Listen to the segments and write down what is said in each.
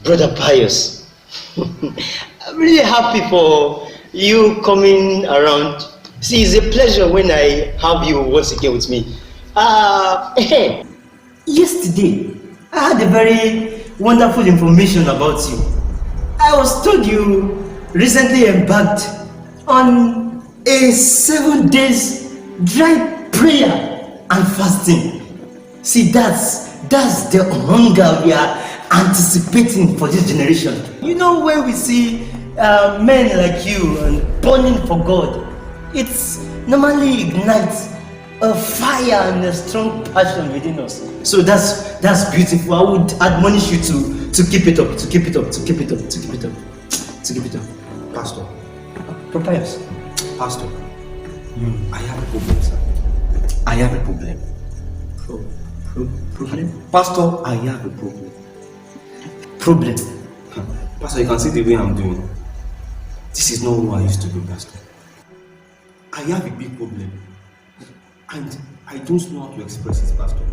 Brother Pius, I'm really happy for you coming around. See, it's a pleasure when I have you once again with me. Yesterday, I had a very wonderful information about you. I was told you recently embarked on a 7 days dry prayer and fasting. See, that's the hunger we are anticipating for this generation. You know, when we see men like you and burning for God, it's normally ignites a fire and a strong passion within us. So that's beautiful. I would admonish you to keep it up, to keep it up. Pastor. Propius. Pastor. I have a problem, sir. I have a problem. Problem? Pastor, I have a problem. Problem? Pastor, you can see the way I'm doing. This is not who I used to be, Pastor. I have a big problem. And I don't know how to express it, Pastor.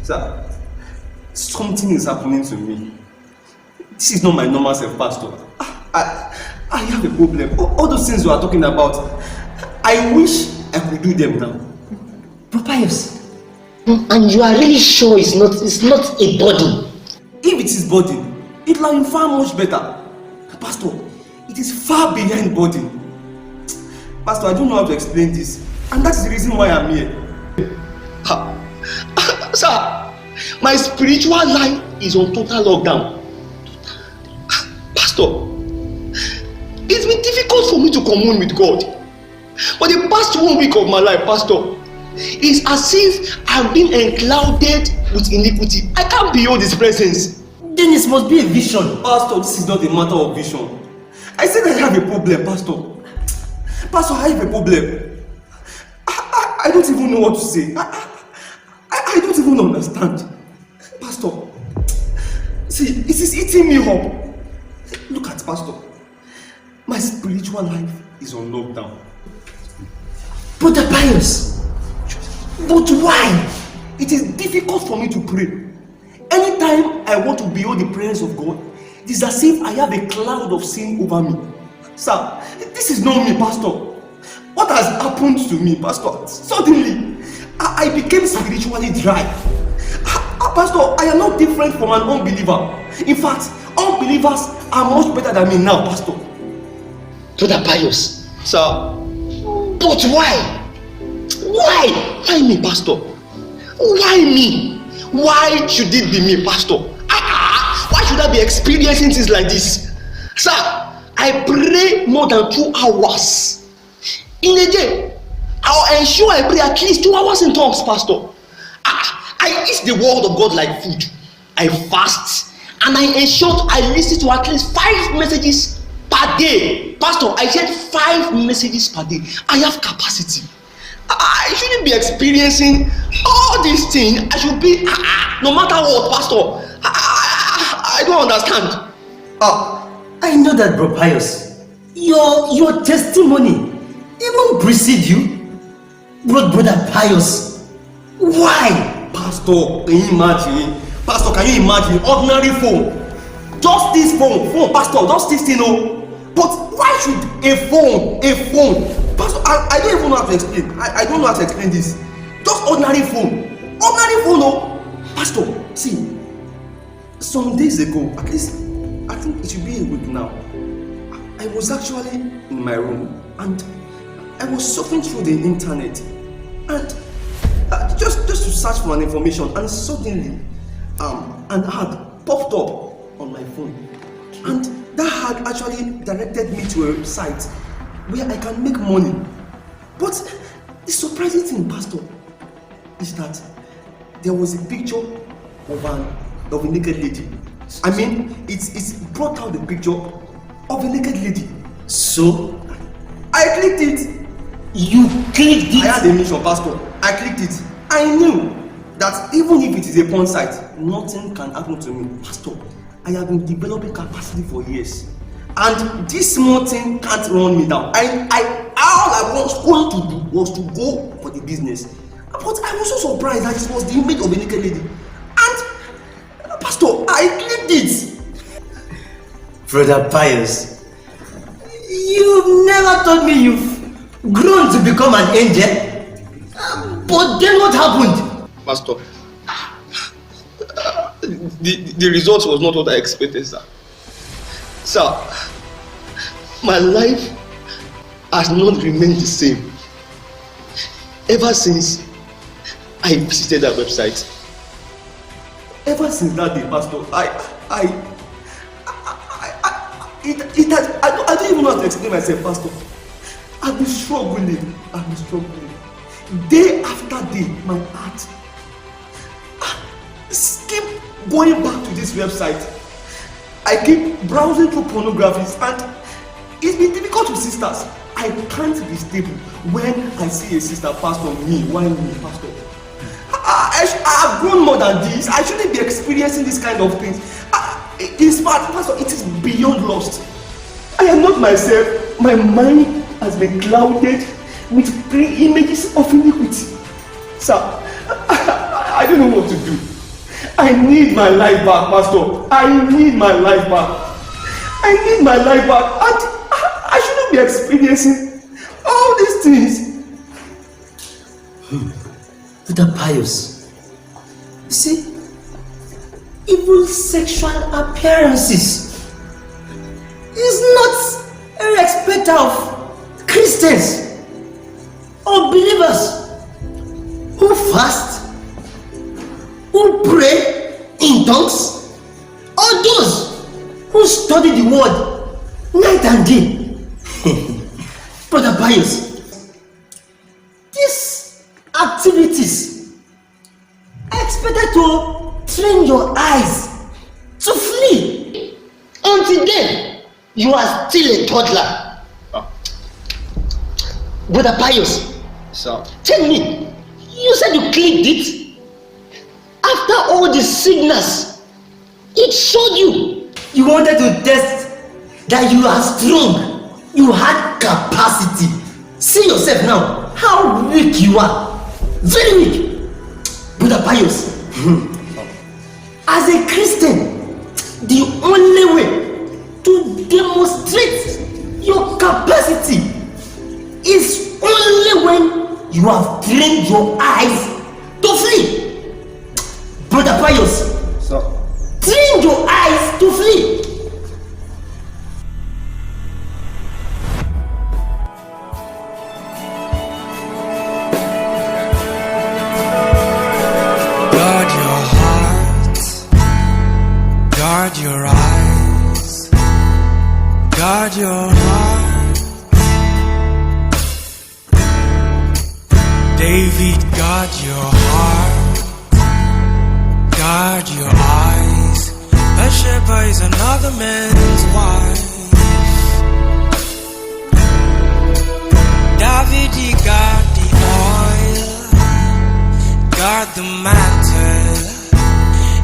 Sir, something is happening to me. This is not my normal self, Pastor. I have a problem. All those things you are talking about, I wish I could do them now. Propius. And you are really sure it's not a burden? If it is burden, it will be far much better. Pastor, it is far behind burden. Pastor, I don't know how to explain this. And that's the reason why I'm here. Sir, my spiritual life is on total lockdown. Pastor, it's been difficult for me to commune with God. For the past 1 week of my life, Pastor, it's as if I've been enclouded with iniquity. I can't behold His presence. Then it must be a vision. Pastor, this is not a matter of vision. I said I have a problem, Pastor. Pastor, I have a problem. I don't even know what to say. I don't even understand. Pastor, see, it is eating me up. Look at Pastor. My spiritual life is on lockdown. Brother Pius, but why? It is difficult for me to pray. Anytime I want to behold the presence of God, it is as if I have a cloud of sin over me. Sir, this is not me, Pastor. What has happened to me, Pastor? Suddenly, I became spiritually dry. Pastor, I am not different from an unbeliever. In fact, unbelievers are much better than me now, Pastor. Brother Pius. Sir. But why? Why me, Pastor? Why me? Why should it be me, Pastor? Why should I be experiencing things like this? Sir, I pray more than 2 hours in a day. I'll ensure I pray at least 2 hours in tongues, Pastor. I eat the word of God like food. I fast and I ensure I listen to at least 5 messages per day. Pastor, I said 5 messages per day. I have capacity. I shouldn't be experiencing all these things. I should be, no matter what, Pastor. I don't understand. I know that, Bro Pius. Your testimony even precede you. Brother Pius. Why? Pastor, can you imagine? Pastor, can you imagine? Ordinary phone. Just this phone, Pastor, just this thing, But why should a phone, Pastor, I don't even know how to explain. I don't know how to explain this. Just ordinary phone, Pastor, see, some days ago, at least, I think it should be a week now, I was actually in my room and I was surfing through the internet and just to search for an information, and suddenly an ad popped up on my phone, and that ad actually directed me to a site where I can make money. But the surprising thing, Pastor, is that there was a picture of a naked lady. I mean, it's brought out the picture of a naked lady. So I clicked it. You clicked it? I had a mission, Pastor. I clicked it. I knew that even if it is a porn site, nothing can happen to me. Pastor, I have been developing capacity for years, and this small thing can't run me down. All I was going to do was to go for the business. But I was so surprised that it was the image of a naked lady. And Pastor, I clicked it. Brother Pius, you've never told me you've grown to become an angel. But then what happened? Pastor, the result was not what I expected, sir. Sir, my life has not remained the same ever since I visited that website. Ever since that day, Pastor, I don't even know how to explain myself, Pastor. I've been struggling. Day after day, my heart keep going back to this website. I keep browsing through pornographies and it's been difficult with sisters. I can't be stable when I see a sister, Pastor, why me, Pastor? I have grown more than this. I shouldn't be experiencing this kind of things. In fact, Pastor, it is beyond lost. I am not myself. My mind has been clouded with pre-images of iniquity. Sir, I don't know what to do. I need my life back, Pastor. I need my life back. And I shouldn't be experiencing all these things. Brother Pius, you see, evil sexual appearances is not a respecter of Christians or believers who fast, who pray in tongues, or those who study the word night and day. Brother Pius, these activities are expected to train your eyes to flee. Until then, you are still a toddler. Brother Pius, Sir, tell me, you said you clicked it? After all the signals it showed you, you wanted to test that you are strong, you had capacity. See yourself now, how weak you are. Very weak. Brother Pius, as a Christian, the only way to demonstrate your capacity is only when you have trained your eyes to flee. Brother Pius, sir, train your eyes to flee. Guard your heart, guard your eyes, guard your heart. David, guard your heart, guard your eyes. Bathsheba is another man's wife. David, he got the oil, guard the mantle.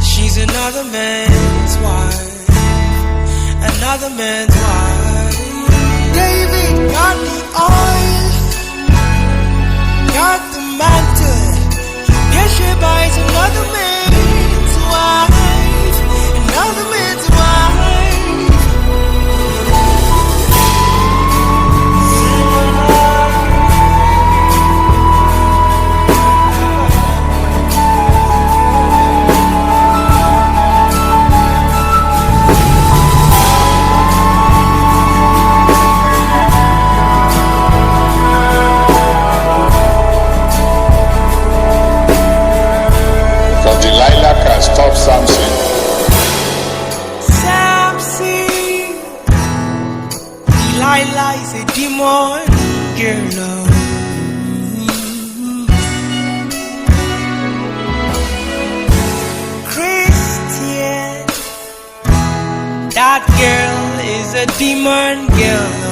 She's another man's wife, another man's wife. David got the oil, got the mantle. Bathsheba is another man's wife, another man's wife. Stop Samson. Samson, Delilah is a demon girl. Christian, that girl is a demon girl.